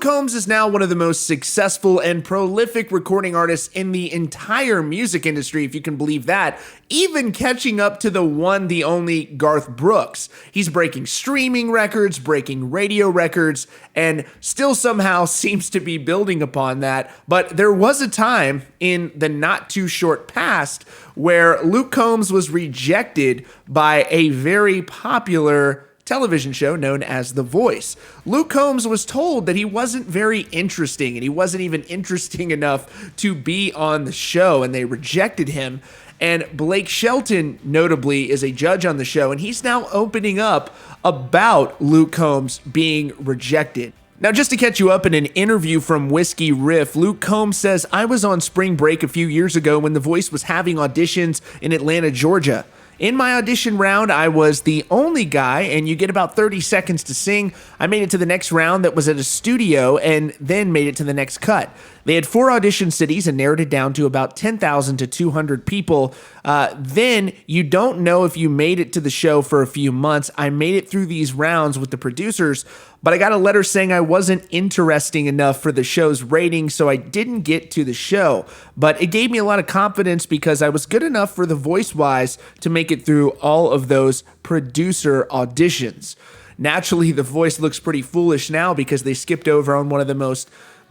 Luke Combs is now one of the most successful and prolific recording artists in the entire music industry, if you can believe that, even catching up to the only Garth Brooks. He's breaking streaming records, breaking radio records, and still somehow seems to be building upon that. But there was a time in the not too short past where Luke Combs was rejected by a very popular television show known as The Voice. Luke Combs was told that he wasn't very interesting and he wasn't even interesting enough to be on the show, and they rejected him. And Blake Shelton, notably, is a judge on the show, and he's now opening up about Luke Combs being rejected. Now, just to catch you up, in an interview from Whiskey Riff, Luke Combs says, "I was on spring break a few years ago when The Voice was having auditions in Atlanta, Georgia. In my audition round, I was the only guy, and you get about 30 seconds to sing. I made it to the next round that was at a studio and then made it to the next cut. They had 4 audition cities and narrowed it down to about 10,000 to 200 people. Then you don't know if you made it to the show for a few months. I made it through these rounds with the producers, but I got a letter saying I wasn't interesting enough for the show's rating, so I didn't get to the show. But it gave me a lot of confidence because I was good enough for The Voice-wise to make it through all of those producer auditions." Naturally, The Voice looks pretty foolish now because they skipped over on one of the most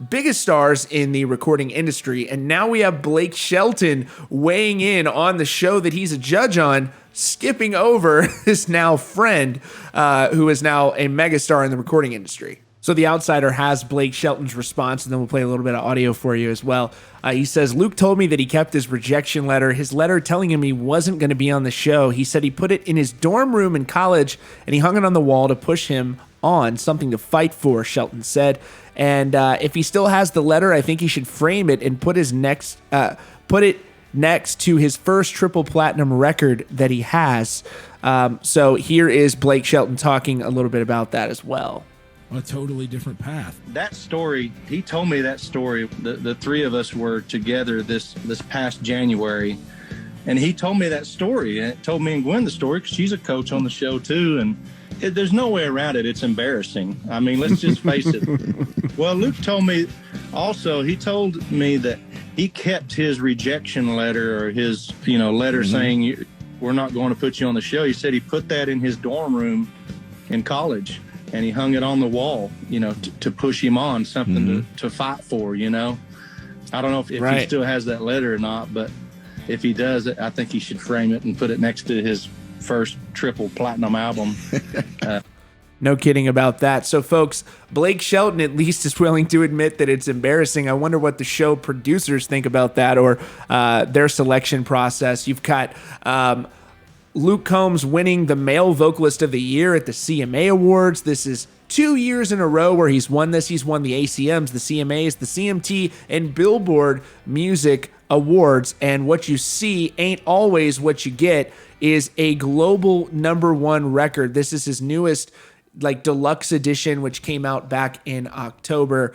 biggest stars in the recording industry, and now we have Blake Shelton weighing in on the show that he's a judge on, skipping over his now friend, who is now a megastar in the recording industry. So The Outsider has Blake Shelton's response, and then we'll play a little bit of audio for you as well. He says, "Luke told me that he kept his rejection letter, his letter telling him he wasn't going to be on the show. He said he put it in his dorm room in college, and he hung it on the wall to push him on, something to fight for," Shelton said. And if he still has the letter, I think he should frame it and put it next to his first triple platinum record that he has. So here is Blake Shelton talking a little bit about that as well. A totally different path. That story, he told me that story. The three of us were together this past January, and he told me that story, and it told me and Gwen the story because she's a coach on the show too, and there's no way around it. It's embarrassing. I mean, let's just face it. Well, Luke told me also, he told me that he kept his rejection letter, or his, letter saying, "We're not going to put you on the show." He said he put that in his dorm room in college, and he hung it on the wall, to push him on, something to fight for, I don't know if Right. he still has that letter or not, but if he does, I think he should frame it and put it next to his first triple platinum album. No kidding about that. So, folks, Blake Shelton at least is willing to admit that it's embarrassing. I wonder what the show producers think about that, or their selection process. You've got Luke Combs winning the Male Vocalist of the Year at the CMA Awards. This is 2 years in a row where he's won this. He's won the ACMs, the CMAs, the CMT, and Billboard Music Awards. And what you see ain't always what you get is a global #1 record. This is his newest deluxe edition, which came out back in October.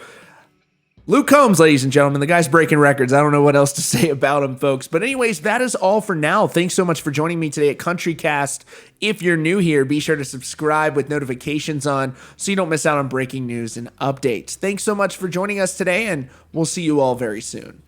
Luke Combs, ladies and gentlemen, the guy's breaking records. I don't know what else to say about him, folks. But anyways, that is all for now. Thanks so much for joining me today at CountryCast. If you're new here, be sure to subscribe with notifications on so you don't miss out on breaking news and updates. Thanks so much for joining us today, and we'll see you all very soon.